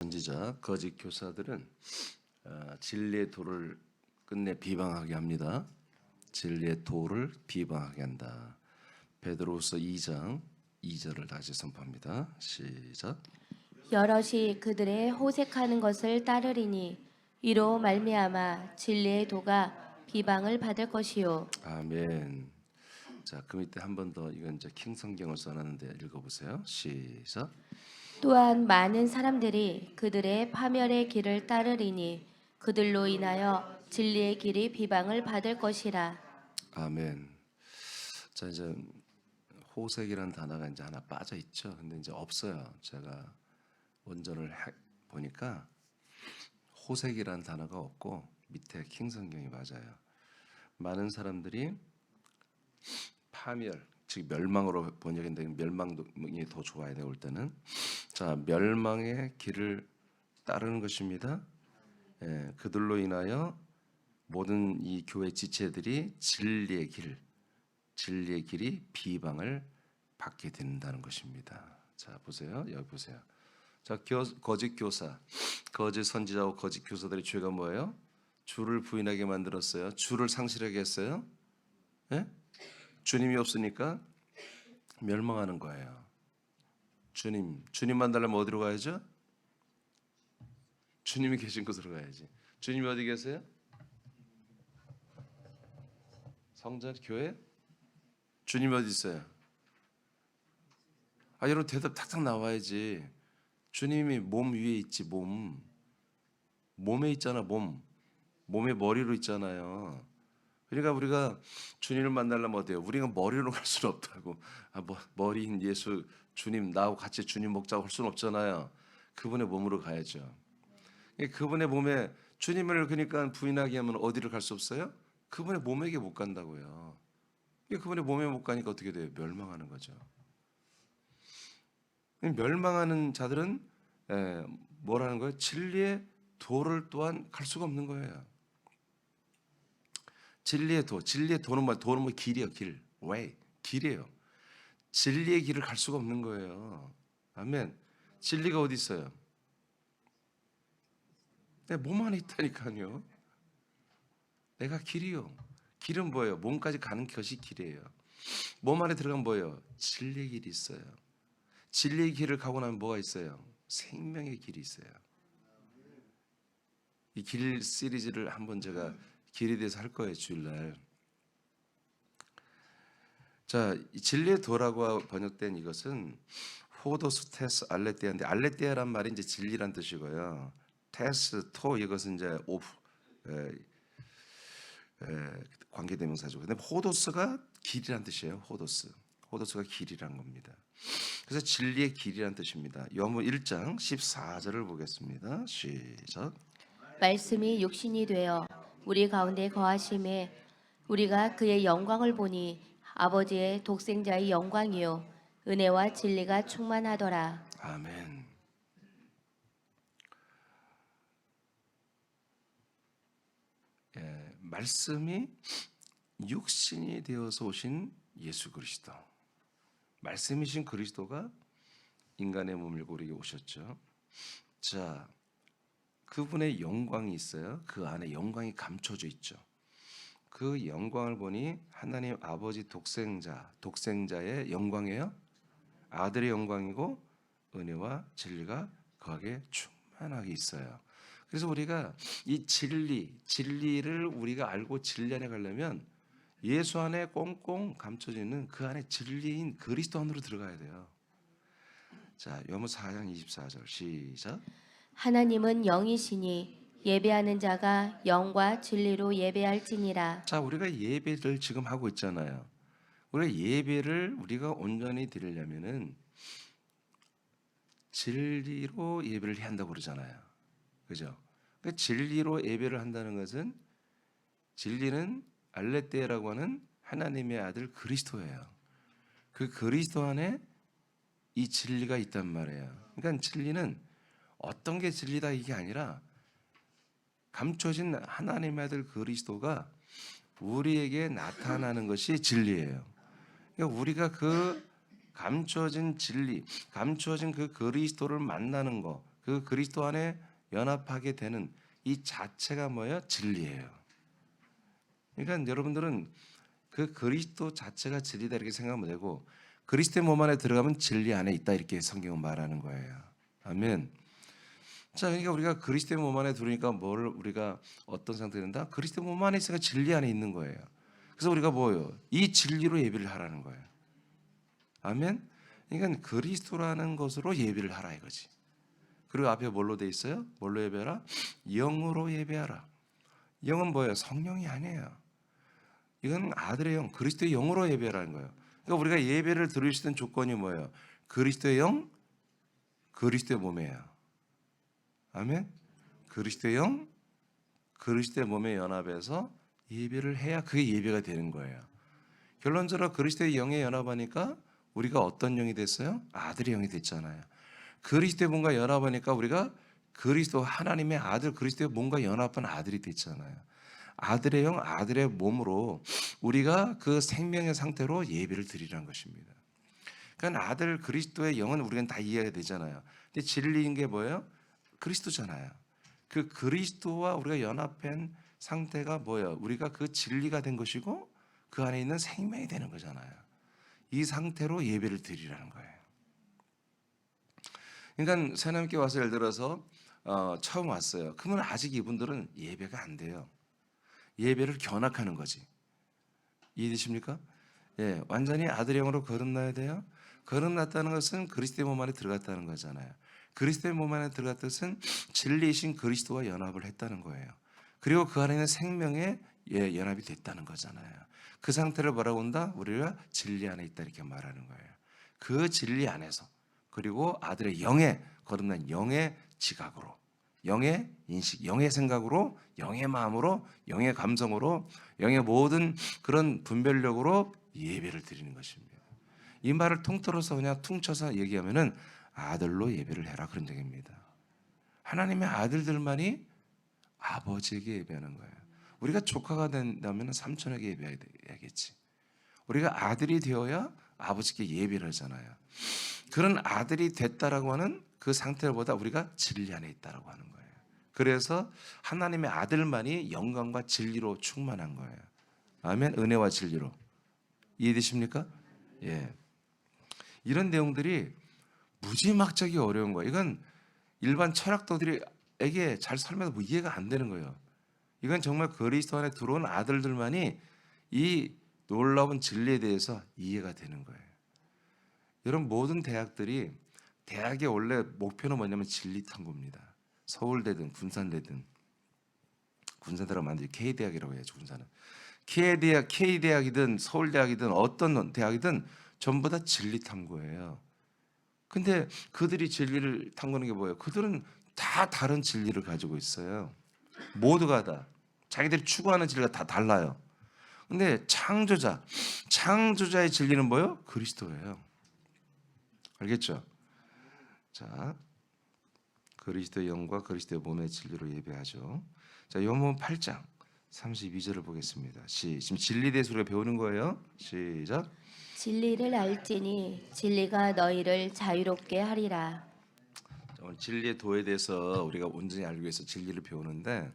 선지자, 거짓 교사들은 진리의 도를 끝내 비방하게 합니다. 진리의 도를 비방하게 한다. 베드로후서 2장 2절을 다시 선포합니다. 시작. 여럿이 그들의 호색하는 것을 따르리니 이로 말미암아 진리의 도가 비방을 받을 것이요. 아멘. 자, 그 밑에 한 번 더 이건 이제 킹 성경을 써놨는데 읽어보세요. 시작. 또한 많은 사람들이 그들의 파멸의 길을 따르리니 그들로 인하여 진리의 길이 비방을 받을 것이라. 아멘. 자, 이제 호색이라는 단어가 이제 하나 빠져 있죠. 근데 이제 없어요. 제가 원전을 보니까 호색이라는 단어가 없고 밑에 킹 성경이 맞아요. 많은 사람들이 파멸, 즉 멸망으로 번역인데 멸망이 더 좋아야 돼 올 때는. 자, 멸망의 길을 따르는 것입니다. 예, 그들로 인하여 모든 이 교회 지체들이 진리의 길이 비방을 받게 된다는 것입니다. 자, 보세요. 여기 보세요. 자, 거짓 교사, 거짓 선지자와 거짓 교사들의 죄가 뭐예요? 주를 부인하게 만들었어요. 주를 상실하게 했어요. 예? 주님이 없으니까 멸망하는 거예요. 주님 만나려면 어디로 가야죠? 주님이 계신 곳으로 가야지. 주님이 어디 계세요? 성전, 교회? 주님이 어디 있어요? 아, 여러분 대답 탁탁 나와야지. 주님이 몸 위에 있지. 몸에 있잖아. 몸의 머리로 있잖아요. 그러니까 우리가 주님을 만나려면 어때요? 우리가 머리로 갈 수는 없다고. 머리인 예수 주님 나하고 같이 주님 먹자고 할 수는 없잖아요. 그분의 몸으로 가야죠. 그분의 몸에 주님을 그러니까 부인하게 하면 어디를 갈 수 없어요? 그분의 몸에게 못 간다고요. 그분의 몸에 못 가니까 어떻게 돼요? 멸망하는 거죠. 멸망하는 자들은 뭐라는 거예요? 진리의 도를 또한 갈 수가 없는 거예요. 진리의 도는 뭐? 도는 뭐? 길이에요. way, 길이에요. 진리의 길을 갈 수가 없는 거예요. 아멘. 진리가 어디 있어요? 내 몸 안에 있다니까요. 내가 길이요. 길은 뭐예요? 몸까지 가는 것이 길이에요. 몸 안에 들어가면 뭐예요? 진리의 길이 있어요. 진리의 길을 가고 나면 뭐가 있어요? 생명의 길이 있어요. 이 길 시리즈를 한번 제가 길에 대해서 할 거예요, 주일날. 자, 진리의 도라고 번역된 이것은 호도스 테스 알레테아인데, 알레테아란 말이 이제 진리란 뜻이고요. 테스 토 이것은 이제 관계대명사죠. 근데 호도스가 길이란 뜻이에요. 호도스가 길이란 겁니다. 그래서 진리의 길이란 뜻입니다. 요한복음 1장 14절을 보겠습니다. 시작. 말씀이 육신이 되어 우리 가운데 거하심에 우리가 그의 영광을 보니 아버지의 독생자의 영광이요 은혜와 진리가 충만하더라. 아멘. 말씀이 육신이 되어서 오신 예수 그리스도, 말씀이신 그리스도가 인간의 몸을 고르게 오셨죠. 자, 그분의 영광이 있어요. 그 안에 영광이 감춰져 있죠. 그 영광을 보니 하나님 아버지 독생자의 영광이에요. 아들의 영광이고 은혜와 진리가 거기에 충만하게 있어요. 그래서 우리가 이 진리를 우리가 알고 진리 안에 가려면 예수 안에 꽁꽁 감춰져 있는 그 안에 진리인 그리스도 안으로 들어가야 돼요. 자, 요한복음 4장 24절 시작. 하나님은 영이시니 예배하는 자가 영과 진리로 예배할지니라. 자, 우리가 예배를 지금 하고 있잖아요. 우리가 예배를 우리가 온전히 드리려면은 진리로 예배를 해야 한다고 그러잖아요. 그죠? 그러니까 진리로 예배를 한다는 것은 진리는 알레테라고 하는 하나님의 아들 그리스도예요. 그 그리스도 안에 이 진리가 있단 말이에요. 그러니까 진리는 어떤 게 진리다 이게 아니라 감춰진 하나님의 아들 그리스도가 우리에게 나타나는 것이 진리예요. 그러니까 우리가 그 감춰진 진리, 감춰진 그 그리스도를 만나는 거, 그 그리스도 안에 연합하게 되는 이 자체가 뭐예요? 진리예요. 그러니까 여러분들은 그 그리스도 자체가 진리다 이렇게 생각하면 되고, 그리스도의 몸 안에 들어가면 진리 안에 있다 이렇게 성경은 말하는 거예요. 아멘. 자, 그러니까 우리가 그리스도의 몸 안에 들으니까 뭘 우리가 어떤 상태가 된다? 그리스도의 몸 안에 있으니까 진리 안에 있는 거예요. 그래서 우리가 뭐예요? 이 진리로 예배를 하라는 거예요. 아멘. 그러니까 그리스도라는 것으로 예배를 하라 이거지. 그리고 앞에 뭘로 돼 있어요? 뭘로 예배하라? 영으로 예배하라. 영은 뭐예요? 성령이 아니에요. 이건 아들의 영, 그리스도의 영으로 예배하라는 거예요. 그러니까 우리가 예배를 드릴 수 있는 조건이 뭐예요? 그리스도의 영, 그리스도의 몸이에요. 아멘. 그리스도의 영, 그리스도의 몸에 연합해서 예배를 해야 그게 예배가 되는 거예요. 결론적으로 그리스도의 영에 연합하니까 우리가 어떤 영이 됐어요? 아들의 영이 됐잖아요. 그리스도의 몸과 연합하니까 우리가 그리스도 하나님의 아들 그리스도의 몸과 연합한 아들이 됐잖아요. 아들의 영, 아들의 몸으로 우리가 그 생명의 상태로 예배를 드리라는 것입니다. 그러니까 아들 그리스도의 영은 우리는 다 이해가 되잖아요. 근데 진리인 게 뭐예요? 그리스도잖아요. 그 그리스도와 우리가 연합한 상태가 뭐예요? 우리가 그 진리가 된 것이고 그 안에 있는 생명이 되는 거잖아요. 이 상태로 예배를 드리라는 거예요. 그러니까 새하나님께 와서 예를 들어서 처음 왔어요. 그러면 아직 이분들은 예배가 안 돼요. 예배를 견학하는 거지. 이해되십니까? 예, 완전히 아들의 영으로 거듭나야 돼요. 거듭났다는 것은 그리스도의 몸 안에 들어갔다는 거잖아요. 그리스도의 몸 안에 들어갔다는 것은 진리이신 그리스도와 연합을 했다는 거예요. 그리고 그 안에 있는 생명에 연합이 됐다는 거잖아요. 그 상태를 뭐라고 한다? 우리가 진리 안에 있다 이렇게 말하는 거예요. 그 진리 안에서 그리고 아들의 영에 거듭난 영의 지각으로, 영의 인식, 영의 생각으로, 영의 마음으로, 영의 감성으로, 영의 모든 그런 분별력으로 예배를 드리는 것입니다. 이 말을 통틀어서 그냥 퉁쳐서 얘기하면은 아들로 예배를 해라 그런 얘기입니다. 하나님의 아들들만이 아버지에게 예배하는 거예요. 우리가 조카가 된다면 삼촌에게 예배해야겠지. 우리가 아들이 되어야 아버지께 예배를 하잖아요. 그런 아들이 됐다라고 하는 그 상태보다 우리가 진리 안에 있다라고 하는 거예요. 그래서 하나님의 아들만이 영광과 진리로 충만한 거예요. 아멘. 은혜와 진리로. 이해되십니까? 예. 이런 내용들이 무지막지하게 어려운 거예요. 이건 일반 철학도들에게 잘 설명해도 뭐 이해가 안 되는 거예요. 이건 정말 그리스도 안에 들어온 아들들만이 이 놀라운 진리에 대해서 이해가 되는 거예요. 여러분 모든 대학들이 대학의 원래 목표는 뭐냐면 진리 탐구입니다. 서울대든 군산대든 군산대라고 만들지 K대학이라고 해야죠. 군산은 K대학이든 서울대학이든 어떤 대학이든 전부 다 진리 탐구예요. 근데 그들이 진리를 탐구하는 게 뭐예요? 그들은 다 다른 진리를 가지고 있어요. 모두가 다 자기들이 추구하는 진리가 다 달라요. 근데 창조자의 진리는 뭐예요? 그리스도예요. 알겠죠? 자, 그리스도의 영과 그리스도의 몸의 진리로 예배하죠. 자, 요한복음 8장 32절을 보겠습니다. 지금 진리에 대해서 우리가 배우는 거예요. 시작. 진리를 알지니 진리가 너희를 자유롭게 하리라. 오늘 진리의 도에 대해서 우리가 온전히 알기 위해서 진리를 배우는데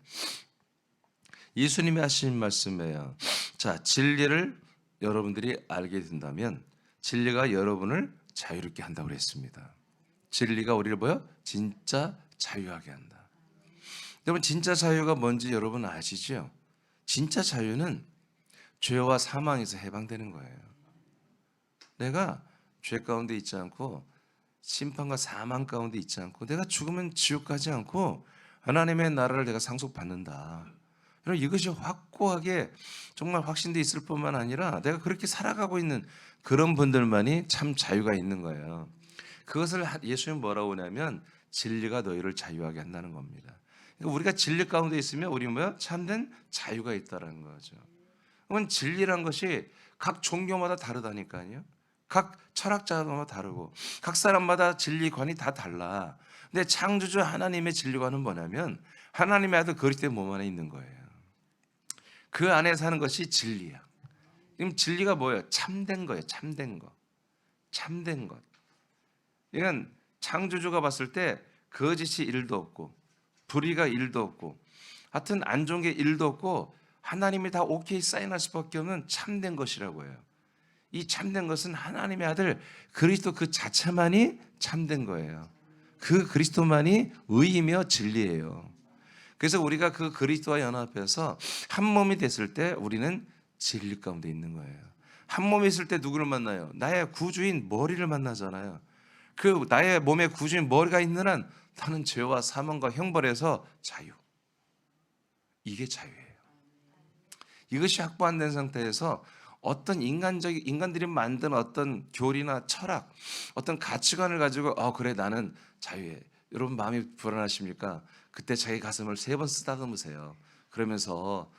예수님이 하신 말씀이에요. 자, 진리를 여러분들이 알게 된다면 진리가 여러분을 자유롭게 한다고 그랬습니다. 진리가 우리를 뭐요? 진짜 자유하게 한다. 여러분 진짜 자유가 뭔지 여러분 아시죠? 진짜 자유는 죄와 사망에서 해방되는 거예요. 내가 죄 가운데 있지 않고 심판과 사망 가운데 있지 않고 내가 죽으면 지옥 가지 않고 하나님의 나라를 내가 상속받는다. 여러분 이것이 확고하게 정말 확신돼 있을 뿐만 아니라 내가 그렇게 살아가고 있는 그런 분들만이 참 자유가 있는 거예요. 그것을 예수님은 뭐라고 하냐면 진리가 너희를 자유하게 한다는 겁니다. 그러니까 우리가 진리 가운데 있으면 우리 뭐야? 참된 자유가 있다는 거죠. 그러면 진리란 것이 각 종교마다 다르다니까요. 각 철학자마다 다르고 각 사람마다 진리관이 다 달라. 근데 창조주 하나님의 진리관은 뭐냐면 하나님의 아들 그리스도의 몸 안에 있는 거예요. 그 안에 사는 것이 진리야. 그럼 진리가 뭐예요? 참된 거예요. 참된 거. 참된 것. 이건 창조주가 봤을 때 거짓이 1도 없고 불의가 1도 없고 하여튼 안 좋은 게 1도 없고 하나님이 다 오케이 사인할 수밖에 없는 참된 것이라고 해요. 이 참된 것은 하나님의 아들 그리스도 그 자체만이 참된 거예요. 그 그리스도만이 의이며 진리예요. 그래서 우리가 그 그리스도와 연합해서 한 몸이 됐을 때 우리는 진리 가운데 있는 거예요. 한 몸이 있을 때 누구를 만나요? 나의 구주인 머리를 만나잖아요. 그 나의 몸의 구주인 머리가 있는 한 나는 죄와 사망과 형벌에서 자유. 이게 자유예요. 이것이 확보 안 된 상태에서 어떤 인간들이 만든 어떤 교리나 철학, 어떤 가치관을 가지고 그래 나는 자유해. 여러분 마음이 불안하십니까? 그때 자기 가슴을 3번 쓰다듬으세요. 그러면서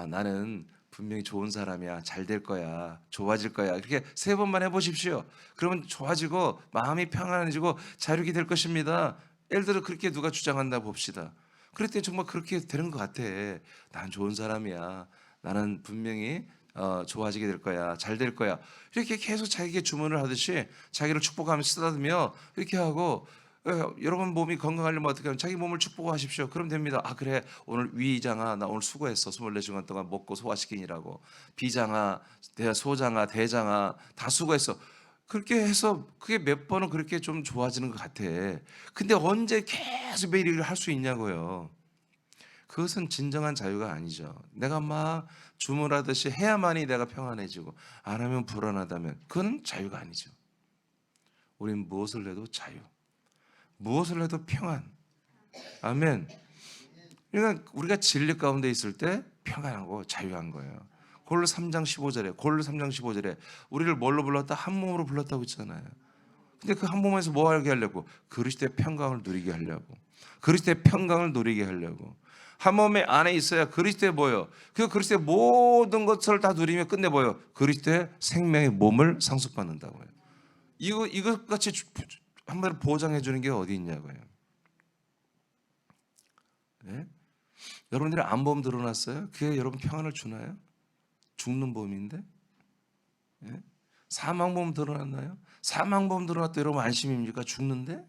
나는 분명히 좋은 사람이야. 잘 될 거야. 좋아질 거야. 이렇게 3번만 해보십시오. 그러면 좋아지고 마음이 평안해지고 자유롭게 될 것입니다. 예를 들어 그렇게 누가 주장한다 봅시다. 그럴 때 정말 그렇게 되는 것 같아. 난 좋은 사람이야. 나는 분명히 좋아지게 될 거야. 잘 될 거야. 이렇게 계속 자기에게 주문을 하듯이 자기를 축복하며 쓰다듬며 이렇게 하고 여러분 몸이 건강하려면 어떻게 하면 자기 몸을 축복하십시오. 그럼 됩니다. 그래 오늘 위장아 나 오늘 수고했어. 24시간 동안 먹고 소화시키느라고. 비장아, 소장아, 대장아 다 수고했어. 그렇게 해서 그게 몇 번은 그렇게 좀 좋아지는 것 같아. 근데 언제 계속 매일 일을 할 수 있냐고요. 그것은 진정한 자유가 아니죠. 내가 막 주문하듯이 해야만이 내가 평안해지고 안 하면 불안하다면 그건 자유가 아니죠. 우리는 무엇을 해도 자유, 무엇을 해도 평안. 아멘. 그러니까 우리가 진리 가운데 있을 때 평안하고 자유한 거예요. 골로새 3장 15절에 우리를 뭘로 불렀다? 한 몸으로 불렀다고 했잖아요. 근데 그 한 몸에서 뭐 하게 하려고? 그리스도의 평강을 누리게 하려고. 그리스도의 평강을 누리게 하려고. 한 몸에 안에 있어야 그리스도의 뭐요? 그 그리스도의 모든 것을 다 누리며 끝내 뭐요? 그리스도의 생명의 몸을 상속받는다고요. 이것 같이 한번 보장해 주는 게 어디 있냐고요. 네? 여러분들이 안보험 들어놨어요? 그게 여러분 평안을 주나요? 죽는 보험인데? 네? 사망보험 들어놨나요? 사망보험 들어놨다 여러분 안심입니까? 죽는데?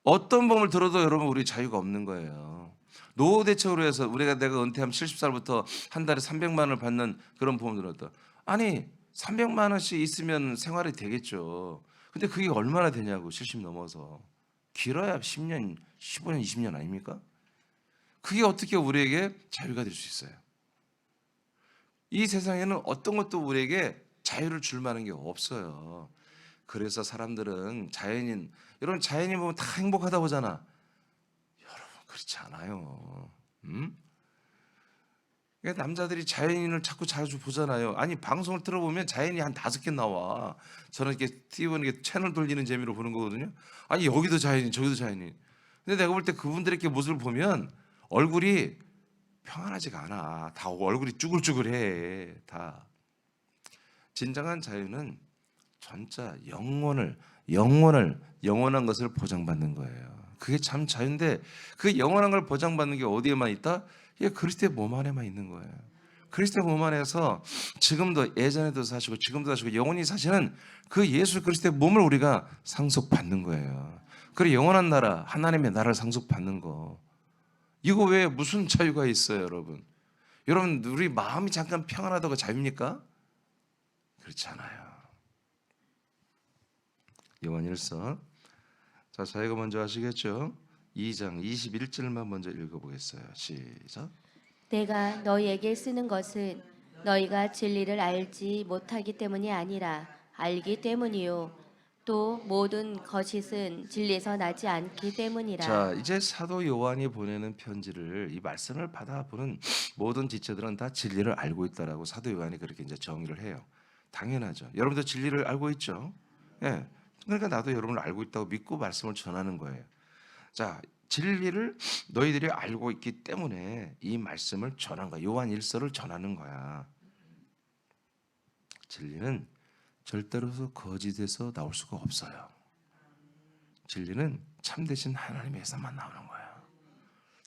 어떤 보험을 들어도 여러분 우리 자유가 없는 거예요. 노후 대책으로 해서 내가 은퇴하면 70살부터 한 달에 300만 원을 받는 그런 보험을 들었다. 아니 300만 원씩 있으면 생활이 되겠죠. 근데 그게 얼마나 되냐고 70 넘어서. 길어야 10년, 15년, 20년 아닙니까? 그게 어떻게 우리에게 자유가 될 수 있어요? 이 세상에는 어떤 것도 우리에게 자유를 줄 만한 게 없어요. 그래서 사람들은 여러분 자연인 보면 다 행복하다 보잖아. 여러분 그렇지 않아요. 그러니까 남자들이 자연인을 자꾸 자주 보잖아요. 아니 방송을 들어보면 자연이 한 5개 나와. 저는 이렇게 TV 보는 게 채널 돌리는 재미로 보는 거거든요. 아니 여기도 자연인 저기도 자연인. 근데 내가 볼 때 그분들의 이렇게 모습을 보면 얼굴이 평안하지가 않아. 다 얼굴이 쭈글쭈글해. 다. 진정한 자유는 전자 영원한 것을 보장받는 거예요. 그게 참 자유인데 그 영원한 걸 보장받는 게 어디에만 있다? 이게 그리스도의 몸 안에만 있는 거예요. 그리스도의 몸 안에서 지금도 예전에도 사시고 지금도 사시고 영원히 사시는 그 예수 그리스도의 몸을 우리가 상속받는 거예요. 그리고 영원한 나라 하나님의 나라를 상속받는 거. 이거 왜 무슨 자유가 있어요, 여러분? 여러분 우리 마음이 잠깐 평안하다고 자유입니까? 그렇지 않아요. 요한일서. 자, 자유가 먼저 아시겠죠? 2장 21절만 먼저 읽어보겠어요. 시작. 내가 너희에게 쓰는 것은 너희가 진리를 알지 못하기 때문이 아니라 알기 때문이요 또 모든 거짓은 진리에서 나지 않기 때문이라. 자, 이제 사도 요한이 보내는 편지를 이 말씀을 받아보는 모든 지체들은 다 진리를 알고 있다라고 사도 요한이 그렇게 이제 정의를 해요. 당연하죠. 여러분도 진리를 알고 있죠? 예. 그러니까 나도 여러분을 알고 있다고 믿고 말씀을 전하는 거예요. 자, 진리를 너희들이 알고 있기 때문에 이 말씀을 전한 거야. 요한 1서를 전하는 거야. 진리는 절대로서 거짓에서 나올 수가 없어요. 진리는 참되신 하나님에게서만 나오는 거예요.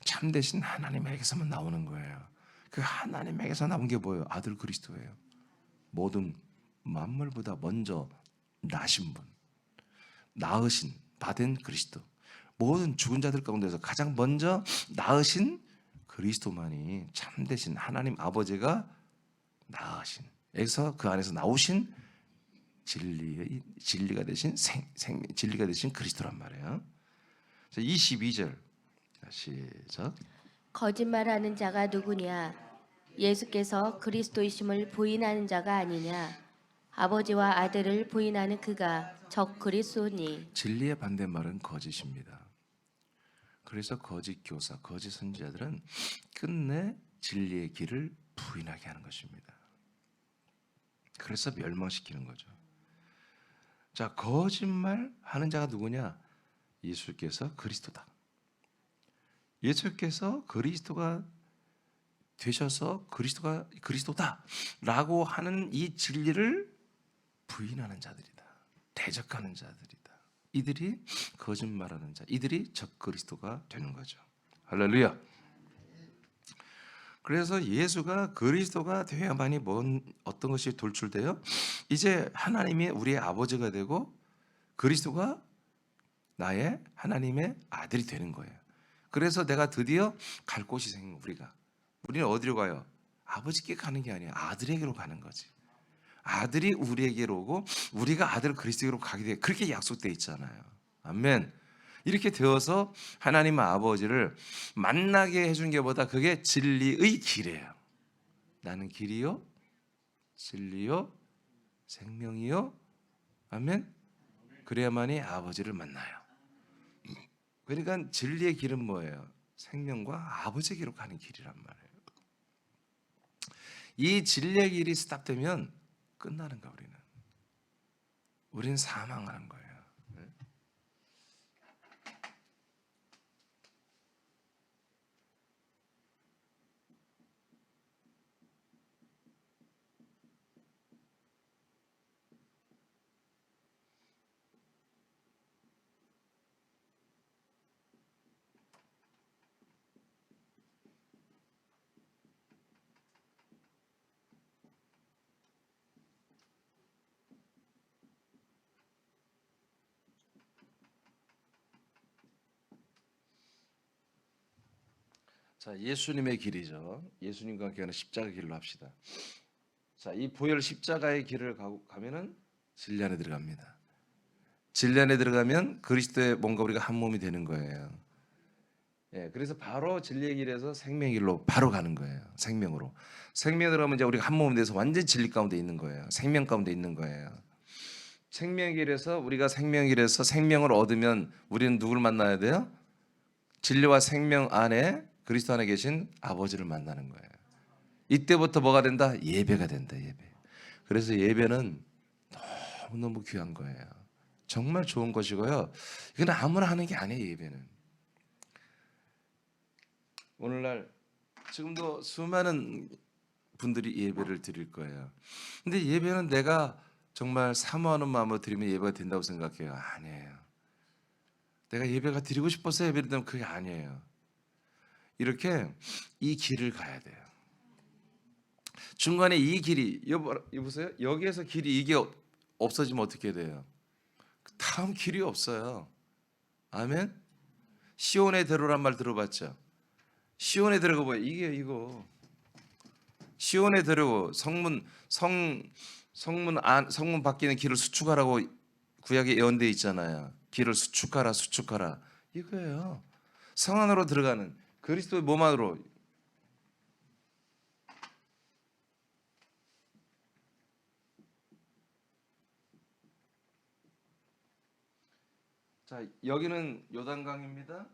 참되신 하나님에게서만 나오는 거예요. 그 하나님에게서 나온 게 뭐예요? 아들 그리스도예요. 모든 만물보다 먼저 나신 분, 나으신 받은 그리스도, 모든 죽은 자들 가운데서 가장 먼저 낳으신 그리스도만이 참되신 하나님 아버지가 낳으신, 여기서 그 안에서 나오신 진리가 되신 진리가 되신 그리스도란 말이에요. 22절 시작. 거짓말하는 자가 누구냐? 예수께서 그리스도이심을 부인하는 자가 아니냐? 아버지와 아들을 부인하는 그가 적 그리스도니. 진리의 반대말은 거짓입니다. 그래서 거짓 교사, 거짓 선지자들은 끝내 진리의 길을 부인하게 하는 것입니다. 그래서 멸망시키는 거죠. 자, 거짓말 하는 자가 누구냐? 예수께서 그리스도다. 예수께서 그리스도가 되셔서 그리스도가 그리스도다라고 하는 이 진리를 부인하는 자들이다. 대적하는 자들이다. 이들이 거짓말하는 자, 이들이 적그리스도가 되는 거죠. 할렐루야. 그래서 예수가 그리스도가 되어야만이 어떤 것이 돌출돼요? 이제 하나님이 우리의 아버지가 되고 그리스도가 나의 하나님의 아들이 되는 거예요. 그래서 내가 드디어 갈 곳이 생긴 우리는 어디로 가요? 아버지께 가는 게 아니에요. 아들에게로 가는 거지. 아들이 우리에게로 오고 우리가 아들 그리스도로 가게 돼. 그렇게 약속돼 있잖아요. 아멘. 이렇게 되어서 하나님 아버지를 만나게 해준 게보다 그게 진리의 길이에요. 나는 길이요, 진리요, 생명이요. 아멘. 그래야만이 아버지를 만나요. 그러니까 진리의 길은 뭐예요? 생명과 아버지에게로 가는 길이란 말이에요. 이 진리의 길이 스탑되면 끝나는 거야. 우리는 사망하는 거예요. 자, 예수님의 길이죠. 예수님과 함께하는 십자가 길로 합시다. 자, 이 보혈 십자가의 길을 가면은 진리 안에 들어갑니다. 진리 안에 들어가면 그리스도의 뭔가 우리가 한 몸이 되는 거예요. 예, 그래서 바로 진리의 길에서 생명의 길로 바로 가는 거예요. 생명으로. 생명에 들어가면 이제 우리가 한 몸이 돼서 완전 진리 가운데 있는 거예요. 생명 가운데 있는 거예요. 생명의 길에서 우리가 생명의 길에서 생명을 얻으면 우리는 누구를 만나야 돼요? 진리와 생명 안에 그리스도 안에 계신 아버지를 만나는 거예요. 이때부터 뭐가 된다? 예배가 된다. 예배. 그래서 예배는 너무너무 귀한 거예요. 정말 좋은 것이고요. 이건 아무나 하는 게 아니에요. 예배는. 오늘날 지금도 수많은 분들이 예배를 드릴 거예요. 근데 예배는 내가 정말 사모하는 마음으로 드리면 예배가 된다고 생각해요. 아니에요. 내가 예배가 드리고 싶어서 예배를 드리면 그게 아니에요. 이렇게 이 길을 가야 돼요. 중간에 이 길이 여보세요? 여기에서 길이 이게 없어지면 어떻게 돼요? 다음 길이 없어요. 아멘. 시온의 대로란 말 들어봤죠? 시온의 대로가 뭐예요? 이거 시온의 대로 성문 밖에 길을 수축하라고 구약에 예언되어 있잖아요. 길을 수축하라 이거예요. 성 안으로 들어가는 그리스도의 몸 안으로. 자, 여기는 요단강입니다.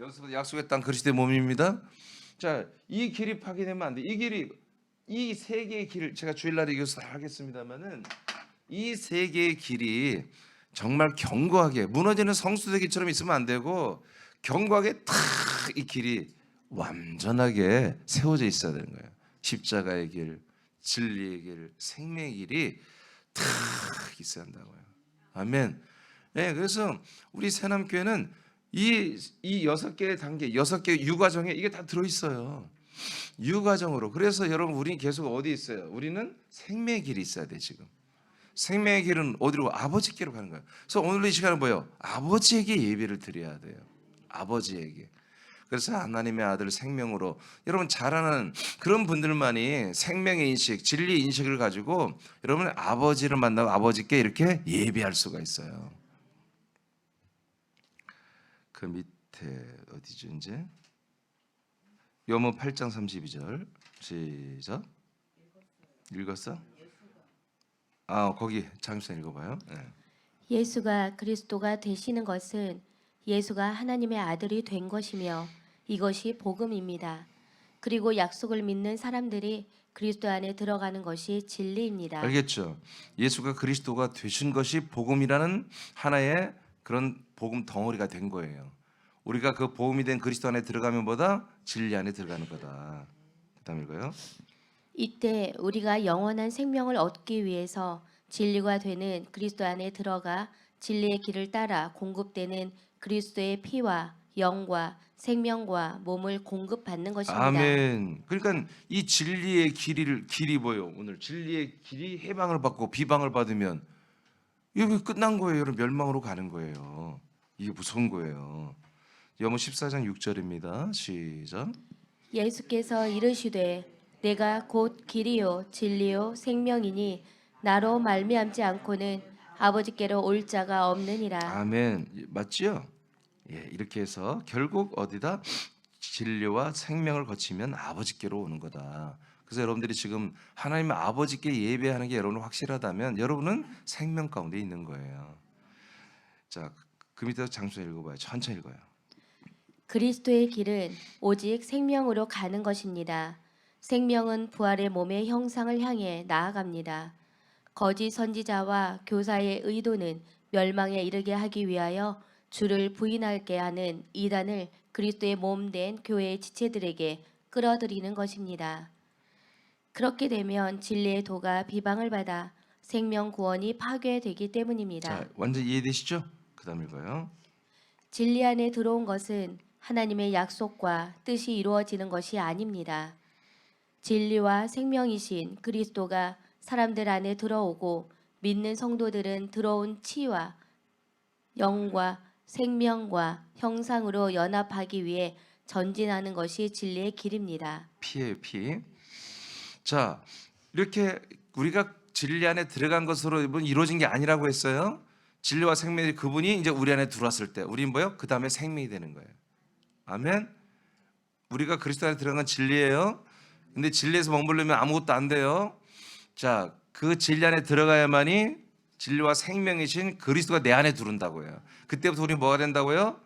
여기서 약속의 땅 그리스도의 몸입니다. 자, 이 길이 파괴되면 안 돼. 이 세 개의 길을 제가 주일날에 이것을 하겠습니다만은 이 세 개의 길이 정말 견고하게 무너지는 성수대기처럼 있으면 안 되고 견고하게 탁 이 길이 완전하게 세워져 있어야 되는 거예요. 십자가의 길, 진리의 길, 생명의 길이 탁 있어야 한다고요. 아멘. 네, 그래서 우리 새남교회는 이 6개의 단계, 6개의 유과정에 이게 다 들어있어요. 유과정으로. 그래서 여러분 우리는 계속 어디 있어요? 우리는 생명의 길이 있어야 돼 지금. 생명의 길은 어디로? 아버지께로 가는 거예요. 그래서 오늘 이 시간은 뭐예요? 아버지에게 예배를 드려야 돼요. 아버지에게. 그래서 하나님의 아들 생명으로, 여러분 잘 아는 그런 분들만이 생명의 인식, 진리의 인식을 가지고 여러분 아버지를 만나고 아버지께 이렇게 예배할 수가 있어요. 그 밑에 어디죠 이제? 요한복음 8장 32절 시작. 읽었어? 거기 잠시만 읽어봐요. 네. 예수가 그리스도가 되시는 것은 예수가 하나님의 아들이 된 것이며 이것이 복음입니다. 그리고 약속을 믿는 사람들이 그리스도 안에 들어가는 것이 진리입니다. 알겠죠? 예수가 그리스도가 되신 것이 복음이라는 하나의 그런 복음 덩어리가 된 거예요. 우리가 그 복음이 된 그리스도 안에 들어가면 보다 진리 안에 들어가는 거다. 그다음 읽어요. 이때 우리가 영원한 생명을 얻기 위해서 진리가 되는 그리스도 안에 들어가 진리의 길을 따라 공급되는 그리스도의 피와 영과 생명과 몸을 공급받는 것입니다. 아멘. 그러니까 이 진리의 길이 뭐예요? 오늘 진리의 길이 해방을 받고 비방을 받으면 이게 끝난 거예요. 여러분 멸망으로 가는 거예요. 이게 무서운 거예요. 요한복음 14장 6절입니다. 시작. 예수께서 이르시되 내가 곧 길이요 진리요 생명이니 나로 말미암지 않고는 아버지께로 올 자가 없느니라. 아멘. 맞지요? 예, 이렇게 해서 결국 어디다? 진리와 생명을 거치면 아버지께로 오는 거다. 그래서 여러분들이 지금 하나님 아버지께 예배하는 게 여러분 확실하다면 여러분은 생명 가운데 있는 거예요. 자, 그 밑에 장수 읽어봐요. 천천히 읽어요. 그리스도의 길은 오직 생명으로 가는 것입니다. 생명은 부활의 몸의 형상을 향해 나아갑니다. 거짓 선지자와 교사의 의도는 멸망에 이르게 하기 위하여 주를 부인하게 하는 이단을 그리스도의 몸된 교회의 지체들에게 끌어들이는 것입니다. 그렇게 되면 진리의 도가 비방을 받아 생명 구원이 파괴되기 때문입니다. 자, 완전 이해되시죠? 그다음 읽어요. 진리 안에 들어온 것은 하나님의 약속과 뜻이 이루어지는 것이 아닙니다. 진리와 생명이신 그리스도가 사람들 안에 들어오고 믿는 성도들은 들어온 치와 영과 생명과 형상으로 연합하기 위해 전진하는 것이 진리의 길입니다. 피해요, 피. 자, 이렇게 우리가 진리 안에 들어간 것으로 이루어진 게 아니라고 했어요. 진리와 생명이 그분이 이제 우리 안에 들어왔을 때 우리는 뭐요? 그 다음에 생명이 되는 거예요. 아멘. 우리가 그리스도 안에 들어간 건 진리예요. 근데 진리에서 머무르면 아무것도 안 돼요. 자, 그 진리 안에 들어가야만이 진리와 생명이신 그리스도가 내 안에 들어온다고요. 그때부터 우리 뭐가 된다고요?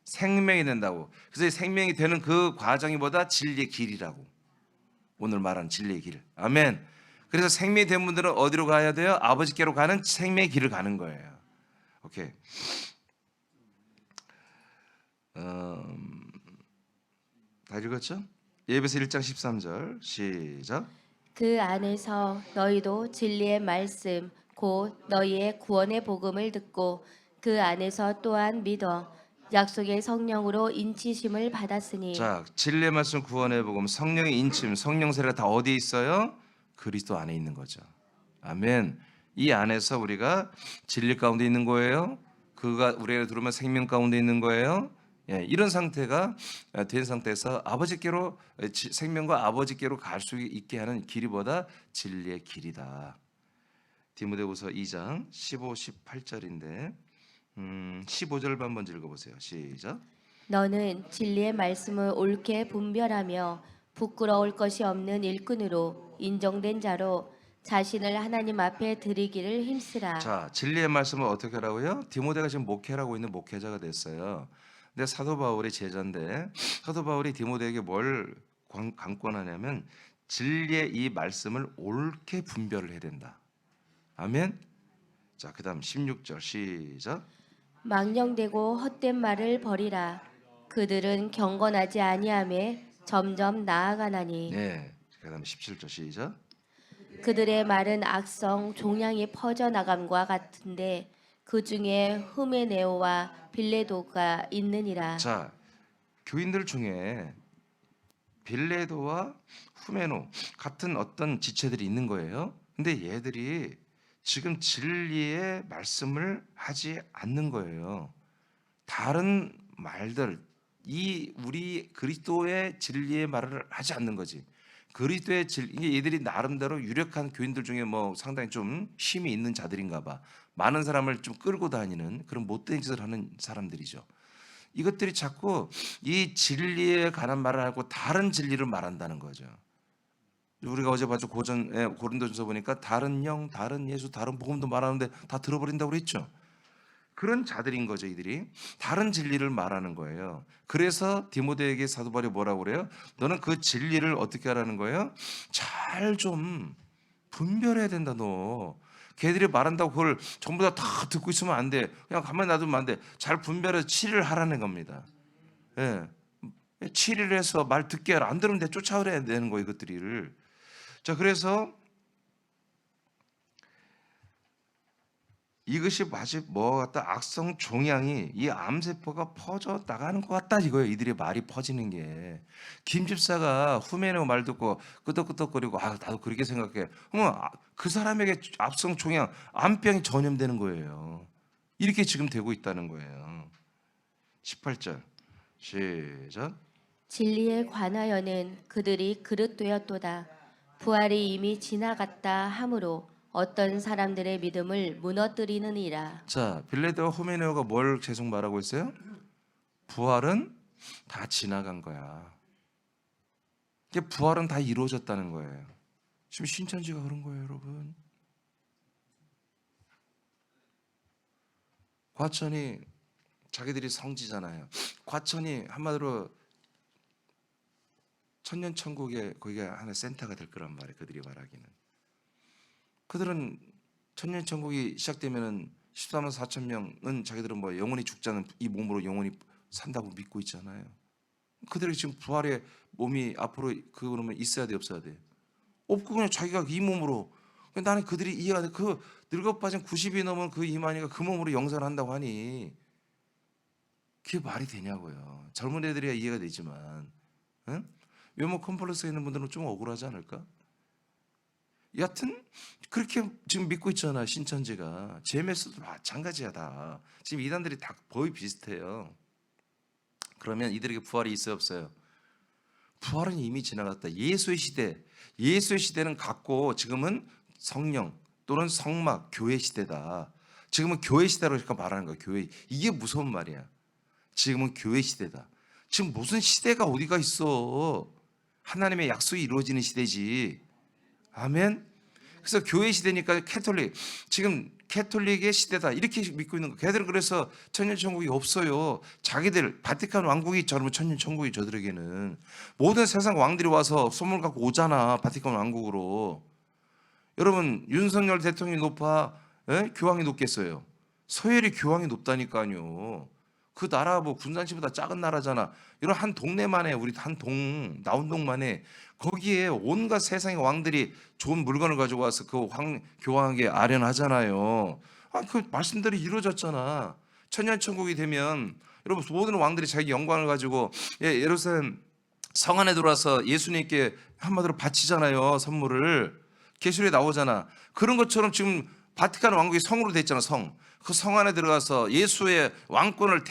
생명이 된다고. 그래서 이 생명이 되는 그 과정이 뭐다? 진리의 길이라고. 오늘 말하는 진리의 길. 아멘. 그래서 생명이 된 분들은 어디로 가야 돼요? 아버지께로 가는 생명의 길을 가는 거예요. 오케이. 다 읽었죠? 예배서 1장 13절 시작. 그 안에서 너희도 진리의 말씀 곧 너희의 구원의 복음을 듣고 그 안에서 또한 믿어 약속의 성령으로 인치심을 받았으니. 자, 진리의 말씀 구원의 복음 성령의 인침 성령 세례가 다 어디에 있어요? 그리스도 안에 있는 거죠. 아멘. 이 안에서 우리가 진리 가운데 있는 거예요. 그가 우리에 들어오면 생명 가운데 있는 거예요. 예, 이런 상태가 된 상태에서 아버지께로 생명과 아버지께로 갈 수 있게 하는 길이 뭐다? 진리의 길이다. 디모데후서 2장 15, 18절인데 15절 한번 읽어보세요. 시작. 너는 진리의 말씀을 옳게 분별하며 부끄러울 것이 없는 일꾼으로 인정된 자로 자신을 하나님 앞에 드리기를 힘쓰라. 자, 진리의 말씀을 어떻게 하라고요? 디모데가 지금 목회라고 있는 목회자가 됐어요. 근데 사도 바울의 제자인데 사도 바울이 디모데에게 뭘 강권하냐면 진리의 이 말씀을 옳게 분별을 해야 된다. 아멘. 자, 그다음 16절 시작. 망령되고 헛된 말을 버리라. 그들은 경건하지 아니하매 점점 나아가나니. 네. 그다음 17절 시작. 그들의 말은 악성 종양이 퍼져 나감과 같은데 그 중에 후메네오와 빌레도가 있느니라. 자, 교인들 중에 빌레도와 후메노 같은 어떤 지체들이 있는 거예요. 근데 얘들이 지금 진리의 말씀을 하지 않는 거예요. 다른 말들, 이 우리 그리스도의 진리의 말을 하지 않는 거지. 그리스도의 이게 얘들이 나름대로 유력한 교인들 중에 뭐 상당히 좀 힘이 있는 자들인가 봐. 많은 사람을 좀 끌고 다니는 그런 못된 짓을 하는 사람들이죠. 이것들이 자꾸 이 진리에 관한 말을 하고 다른 진리를 말한다는 거죠. 우리가 어제 봤죠. 고린도전서 보니까 다른 영, 다른 예수, 다른 복음도 말하는데 다 들어버린다고 그랬죠. 그런 자들인 거죠. 이들이 다른 진리를 말하는 거예요. 그래서 디모데에게 사도 바울이 뭐라고 그래요? 너는 그 진리를 어떻게 하라는 거예요? 잘 좀 분별해야 된다. 너 걔들이 말한다고 그걸 전부 다 듣고 있으면 안 돼. 그냥 가만히 놔두면 안 돼. 잘 분별해서 치리를 하라는 겁니다. 예. 치리를 해서 말 듣게 하라. 안 들으면 내 쫓아내야 되는 거예요. 이것들을. 자, 그래서 이것이 마치 뭐 같다, 악성 종양이 이 암세포가 퍼져 나가는 것 같다 이거예요. 이들의 말이 퍼지는 게. 김 집사가 후메네오 말 듣고 끄덕끄덕거리고 나도 그렇게 생각해. 그 사람에게 악성 종양, 암병이 전염되는 거예요. 이렇게 지금 되고 있다는 거예요. 18절 시작. 진리에 관하여는 그들이 그릇되었도다. 부활이 이미 지나갔다 하므로 어떤 사람들의 믿음을 무너뜨리느니라. 자, 빌레드와 후메네오가 뭘 계속 말하고 있어요? 부활은 다 지나간 거야. 이게 부활은 다 이루어졌다는 거예요. 지금 신천지가 그런 거예요, 여러분. 과천이 자기들이 성지잖아요. 과천이 한마디로 천년천국에 거기가 하나 센터가 될 거란 말이에요. 그들이 말하기는. 그들은 천년천국이 시작되면은 14만 4천 명은 자기들은 뭐 영원히 죽지 않은 이 몸으로 영원히 산다고 믿고 있잖아요. 그들이 지금 부활의 몸이 앞으로 그러면 있어야 돼, 없어야 돼? 없고 그냥 자기가 이 몸으로. 나는 그들이 이해가 돼. 그 늙어 빠진 90이 넘은 그 이만희가 그 몸으로 영생을 한다고 하니 그게 말이 되냐고요. 젊은 애들이야 이해가 되지만, 응? 외모 컴플렉스 있는 분들은 좀 억울하지 않을까? 여하튼 그렇게 지금 믿고 있잖아. 신천지가. JMS도 마찬가지야. 다 지금 이단들이 다 거의 비슷해요. 그러면 이들에게 부활이 있어요, 없어요? 부활은 이미 지나갔다. 예수의 시대는 갔고 지금은 성령 또는 성막, 교회 시대다. 지금은 교회 시대로 이렇게 말하는 거야. 교회. 이게 무서운 말이야. 지금은 교회 시대다. 지금 무슨 시대가 어디가 있어? 하나님의 약속이 이루어지는 시대지. 아멘. 그래서 교회 시대니까 캐톨릭, 지금 캐톨릭의 시대다 이렇게 믿고 있는 거. 걔들은 그래서 천년천국이 없어요. 자기들 바티칸 왕국이 저러면 천년천국이 저들에게는. 모든 세상 왕들이 와서 선물 갖고 오잖아. 바티칸 왕국으로. 여러분 윤석열 대통령이 높아? 교황이 높겠어요? 서열이 교황이 높다니까요. 그 나라 뭐 군산시보다 작은 나라잖아. 이런 한 동네만에, 우리 한 나운동만에 거기에 온갖 세상의 왕들이 좋은 물건을 가지고 와서 그 교황에게 아련하잖아요. 그 말씀들이 이루어졌잖아. 천년천국이 되면 여러분 모든 왕들이 자기 영광을 가지고 예루살렘 성 안에 들어와서 예수님께 한마디로 바치잖아요. 선물을. 계시록에 나오잖아. 그런 것처럼 지금 바티칸 왕국이 성으로 됐잖아. 성. 그 성 안에 들어가서 예수의 왕권을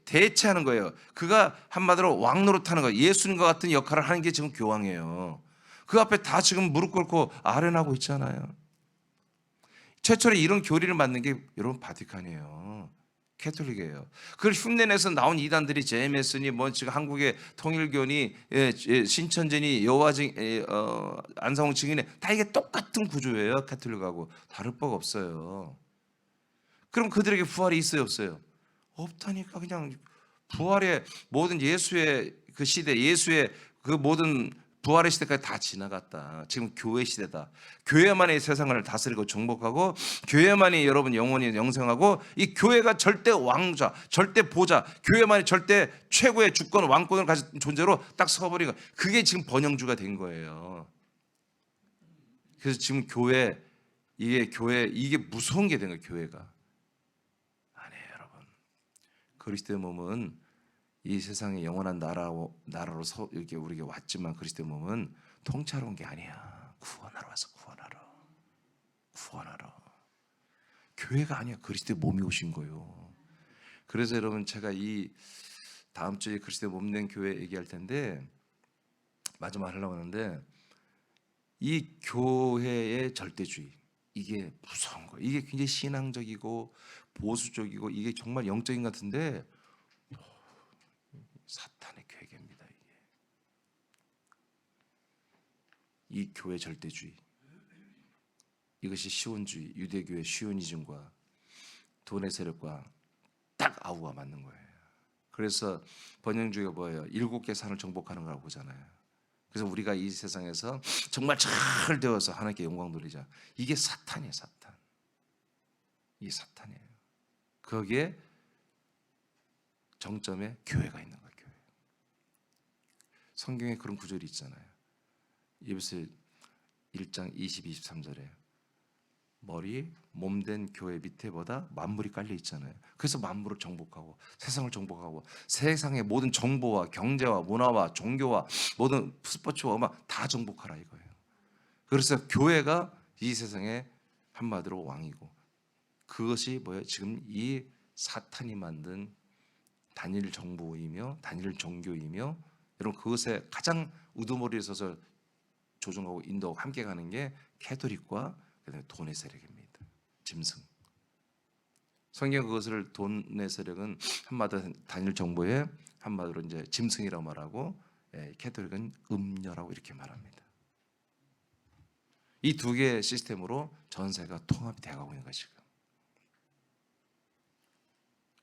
대체하는 거예요. 그가 한마디로 왕 노릇하는 거예요. 예수님과 같은 역할을 하는 게 지금 교황이에요. 그 앞에 다 지금 무릎 꿇고 아련하고 있잖아요. 최초로 이런 교리를 만든 게 여러분 바티칸이에요. 캐톨릭이에요. 그걸 흉내내서 나온 이단들이 JMS니 뭐 지금 한국의 통일교니 신천지니 여호와증 안상홍 증인이 다 이게 똑같은 구조예요. 캐톨릭하고 다를 바가 없어요. 그럼 그들에게 부활이 있어요, 없어요? 없다니까. 그냥 부활의 모든 예수의 그 시대, 예수의 그 모든 부활의 시대까지 다 지나갔다. 지금 교회 시대다. 교회만이 세상을 다스리고 정복하고 교회만이 여러분 영원히 영생하고 이 교회가 절대 왕좌, 절대 보좌, 교회만이 절대 최고의 주권, 왕권을 가진 존재로 딱 서버린 거. 그게 지금 번영주가 된 거예요. 그래서 지금 교회 이게 무서운 게 된 거예요. 교회가. 아니에요, 여러분. 그리스도의 몸은 이 세상의 영원한 나라로 이렇게 우리에게 왔지만 그리스도의 몸은 통찰한 게 아니야. 구원하러 와서 구원하러. 교회가 아니야. 그리스도의 몸이 오신 거예요. 그래서 여러분, 제가 이 다음 주에 그리스도의 몸된 교회 얘기할 텐데 마지막 하려고 하는데, 이 교회의 절대주의, 이게 무서운 거예요. 이게 굉장히 신앙적이고 보수적이고 이게 정말 영적인 것 같은데 사탄의 괴계입니다. 이 교회 절대주의, 이것이 시온주의, 유대교의 시오니즘과 돈의 세력과 딱 아우가 맞는 거예요. 그래서 번영주의가 뭐예요? 7개 산을 정복하는 거라고 보잖아요. 그래서 우리가 이 세상에서 정말 잘 되어서 하나님께 영광 돌리자. 이게 사탄이에요, 사탄. 이게 사탄이에요. 거기에 정점에 교회가 있는 거예요, 교회. 성경에 그런 구절이 있잖아요. 에베소 1장 22, 23절에 머리 몸된 교회 밑에보다 만물이 깔려 있잖아요. 그래서 만물을 정복하고 세상을 정복하고 세상의 모든 정보와 경제와 문화와 종교와 모든 스포츠와 음악 다 정복하라 이거예요. 그래서 교회가 이 세상에 한마디로 왕이고, 그것이 뭐예요? 지금 이 사탄이 만든 단일 정보이며 단일 종교이며, 여러분 그것에 가장 우두머리에 서서 조종하고 인도하고 함께 가는 게 캐톨릭과 그다음에 돈의 세력입니다. 짐승. 성경 그것을 돈의 세력은 한마디로 단일 정보에 한마디로 이제 짐승이라고 말하고, 캐톨릭은 음녀라고 이렇게 말합니다. 이 두 개의 시스템으로 전세가 통합이 되어가고 있는 것이고,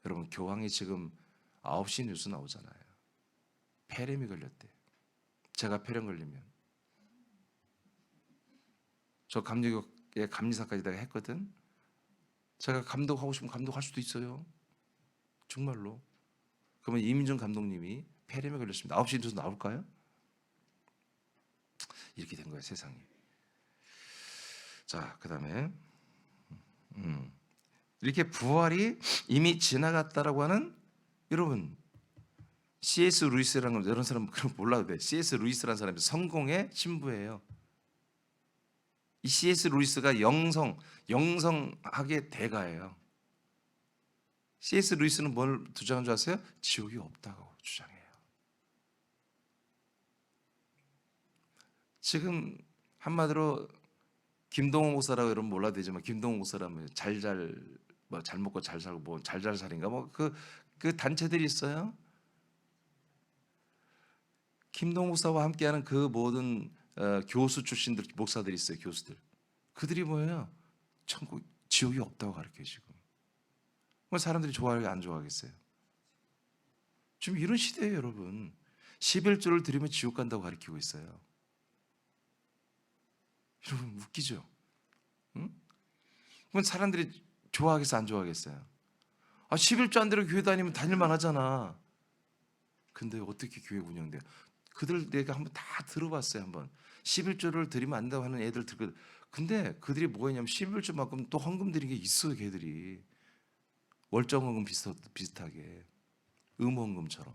여러분 교황이 지금 9시 뉴스 나오잖아요. 폐렴이 걸렸대. 제가 폐렴 걸리면 저 감리교회 감리사까지 내가 했거든. 제가 감독하고 싶으면 감독할 수도 있어요. 정말로. 그러면 이민정 감독님이 폐렴에 걸렸습니다. 9시 뉴스 나올까요? 이렇게 된 거예요, 세상이. 자, 그 다음에 이렇게 부활이 이미 지나갔다라고 하는, 여러분 C.S. 루이스라는 건 이런 사람 그럼 몰라도 돼. C.S. 루이스라는 사람이 성공의 신부예요. 이 C.S. 루이스가 영성학의 대가예요. C.S. 루이스는 뭘 주장한 줄 아세요? 지옥이 없다고 주장해요. 지금 한마디로 김동호 목사라고 여러분 몰라도 되지만, 김동호 목사라면 잘 먹고 잘 살고 뭐 잘잘 살인가 뭐 그 단체들이 있어요. 김동호 목사와 함께하는 그 모든 교수 출신들 목사들이 있어요. 교수들. 그들이 뭐예요? 천국 지옥이 없다고 가르쳐요. 지금 사람들이 좋아하게 안 좋아하겠어요? 지금 이런 시대예요, 여러분. 11조를 드리면 지옥 간다고 가르치고 있어요. 여러분 웃기죠? 응? 그럼 사람들이 좋아하겠어요, 안 좋아하겠어요? 11조 안 드리고 교회 다니면 다닐만 하잖아. 근데 어떻게 교회 운영돼요? 그들 내가 한번 다 들어봤어요. 한번 11조를 드리면 안 된다고 하는 애들 들거든. 근데 그들이 뭐 했냐면 11조만큼 또 헌금 드린 게 있어요. 걔들이 월정헌금 비슷하게 의무헌금처럼.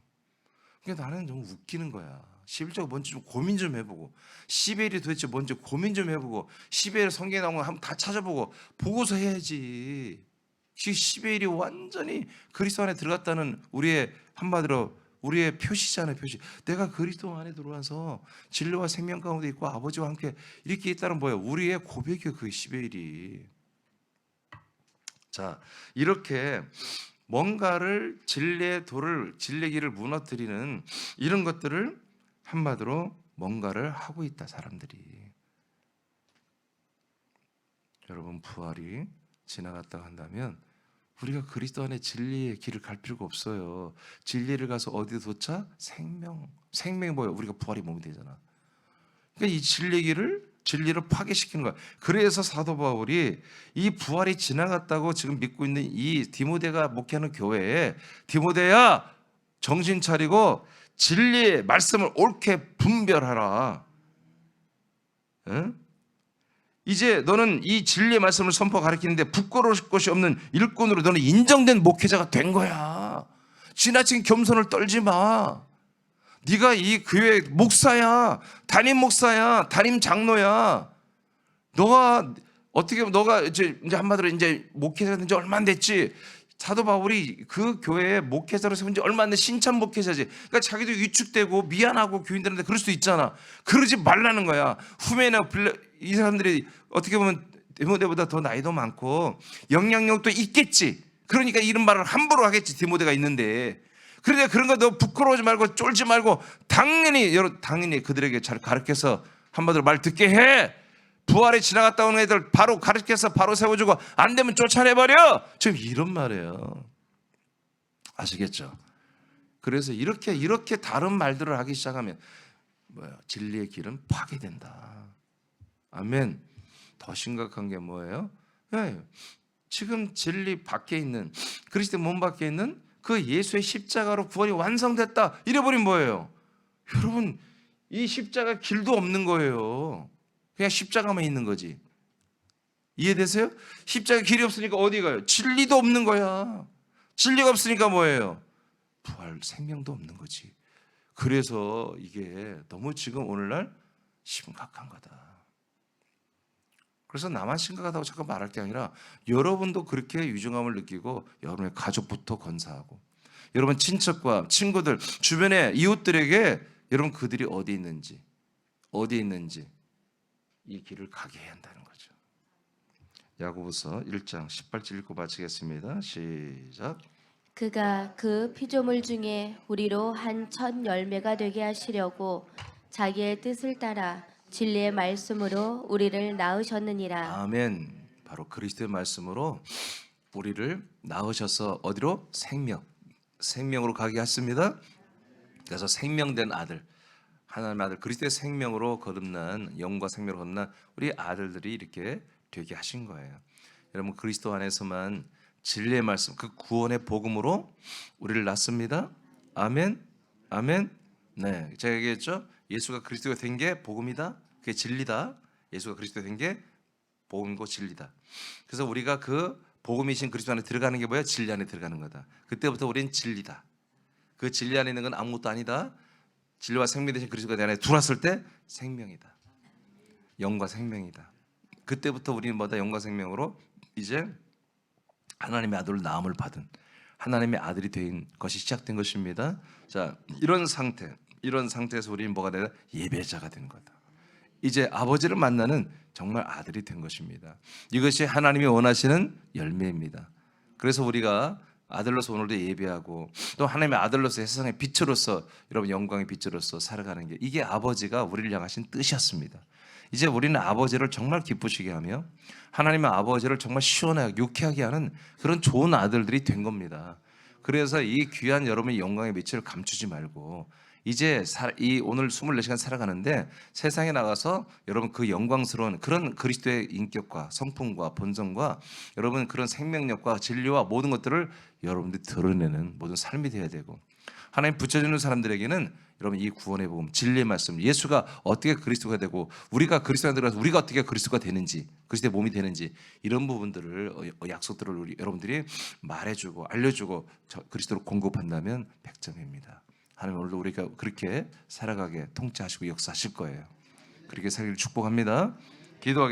그러니까 나는 너무 웃기는 거야. 11조가 뭔지 좀 고민 좀 해보고, 10일이 도대체 뭔지 고민 좀 해보고, 10일 성경에 나온 거 한번 다 찾아보고 보고서 해야지. 10일이 완전히 그리스도 안에 들어갔다는 우리의 한마디로 우리의 표시잖아요, 표시. 내가 그리스도 안에 들어와서 진리와 생명 가운데 있고 아버지와 함께 이렇게 있다는 뭐예요? 우리의 고백이에요, 그 10일이. 자, 이렇게 뭔가를 진리의 도를, 진리의 길을 무너뜨리는 이런 것들을 한마디로 뭔가를 하고 있다, 사람들이. 여러분 부활이 지나갔다고 한다면 우리가 그리스도 안에 진리의 길을 갈 필요가 없어요. 진리를 가서 어디에 도착? 생명이 뭐예요? 우리가 부활이 몸이 되잖아. 그러니까 이 진리를 파괴시키는 거야. 그래서 사도 바울이 이 부활이 지나갔다고 지금 믿고 있는 이 디모데가 목회하는 교회에, 디모데야 정신 차리고 진리의 말씀을 옳게 분별하라. 응? 이제 너는 이 진리의 말씀을 선포 가르치는데 부끄러울 것이 없는 일꾼으로 너는 인정된 목회자가 된 거야. 지나친 겸손을 떨지 마. 네가 이 교회 목사야, 담임 목사야, 담임 장로야. 너가 어떻게 보면 너가 이제 한마디로 이제 목회자가 된 지 얼마 안 됐지. 사도 바울이 그 교회에 목회자로 세운 지 얼마 안 된 신참 목회자지. 그러니까 자기도 위축되고 미안하고 교인들한테 그럴 수도 있잖아. 그러지 말라는 거야. 후메나 이 사람들이 어떻게 보면 디모데보다 더 나이도 많고 영향력도 있겠지. 그러니까 이런 말을 함부로 하겠지. 디모데가 있는데. 그러니까 그런 거 너 부끄러워하지 말고 쫄지 말고 당연히 그들에게 잘 가르쳐서 한마디로 말 듣게 해. 부활에 지나갔다 오는 애들 바로 가르쳐서 바로 세워주고 안 되면 쫓아내버려. 지금 이런 말이에요. 아시겠죠? 그래서 이렇게 다른 말들을 하기 시작하면 진리의 길은 파괴된다. 아멘. 더 심각한 게 뭐예요? 네, 지금 진리 밖에 있는 그리스도의 몸 밖에 있는 그 예수의 십자가로 구원이 완성됐다 이래버린 뭐예요? 여러분 이 십자가 길도 없는 거예요. 그냥 십자가만 있는 거지. 이해되세요? 십자가 길이 없으니까 어디 가요? 진리도 없는 거야. 진리가 없으니까 뭐예요? 부활 생명도 없는 거지. 그래서 이게 너무 지금 오늘날 심각한 거다. 그래서 나만 심각하다고 잠깐 말할 게 아니라 여러분도 그렇게 유중함을 느끼고 여러분의 가족부터 건사하고 여러분 친척과 친구들 주변의 이웃들에게 여러분 그들이 어디 있는지 이 길을 가게 해야 한다는 거죠. 야고보서 1장 18절 읽고 마치겠습니다. 시작. 그가 그 피조물 중에 우리로 한 첫 열매가 되게 하시려고 자기의 뜻을 따라 진리의 말씀으로 우리를 낳으셨느니라. 아멘. 바로 그리스도의 말씀으로 우리를 낳으셔서 어디로? 생명으로 가게 하십니다. 그래서 생명된 아들, 하나님의 아들 그리스도의 생명으로 거듭난 영과 생명으로 거듭난 우리 아들들이 이렇게 되게 하신 거예요. 여러분 그리스도 안에서만 진리의 말씀, 그 구원의 복음으로 우리를 낳습니다. 아멘, 아멘. 네, 제가 얘기했죠. 예수가 그리스도가 된 게 복음이다. 그게 진리다. 예수가 그리스도가 된 게 복음이고 진리다. 그래서 우리가 그 복음이신 그리스도 안에 들어가는 게 뭐야? 진리 안에 들어가는 거다. 그때부터 우리는 진리다. 그 진리 안에 있는 건 아무것도 아니다. 진리와 생명 되신 그리스도가 내 안에 들어왔을 때 생명이다. 영과 생명이다. 그때부터 우리는 뭐다? 영과 생명으로 이제 하나님의 아들로 나음을 받은 하나님의 아들이 된 것이 시작된 것입니다. 자, 이런 상태에서 우리는 뭐가 되다? 예배자가 된 거다. 이제 아버지를 만나는 정말 아들이 된 것입니다. 이것이 하나님이 원하시는 열매입니다. 그래서 우리가 아들로서 오늘도 예배하고 또 하나님의 아들로서 세상의 빛으로서 여러분 영광의 빛으로서 살아가는 게 이게 아버지가 우리를 향하신 뜻이었습니다. 이제 우리는 아버지를 정말 기쁘시게 하며 하나님의 아버지를 정말 시원하게 유쾌하게 하는 그런 좋은 아들들이 된 겁니다. 그래서 이 귀한 여러분의 영광의 빛을 감추지 말고 이제 이 오늘 24시간 살아가는데 세상에 나가서 여러분 그 영광스러운 그런 그리스도의 인격과 성품과 본성과 여러분 그런 생명력과 진리와 모든 것들을 여러분들이 드러내는 모든 삶이 되어야 되고 하나님 붙여주는 사람들에게는 여러분 이 구원의 복음, 진리의 말씀, 예수가 어떻게 그리스도가 되고 우리가 그리스도에 들어가서 우리가 어떻게 그리스도가 되는지, 그리스도의 몸이 되는지 이런 부분들을 약속들을 우리 여러분들이 말해주고 알려주고 그리스도로 공급한다면 100점입니다. 하나님 오늘도 우리가 그렇게 살아가게 통치하시고 역사하실 거예요. 그렇게 살기를 축복합니다. 기도하겠습니다.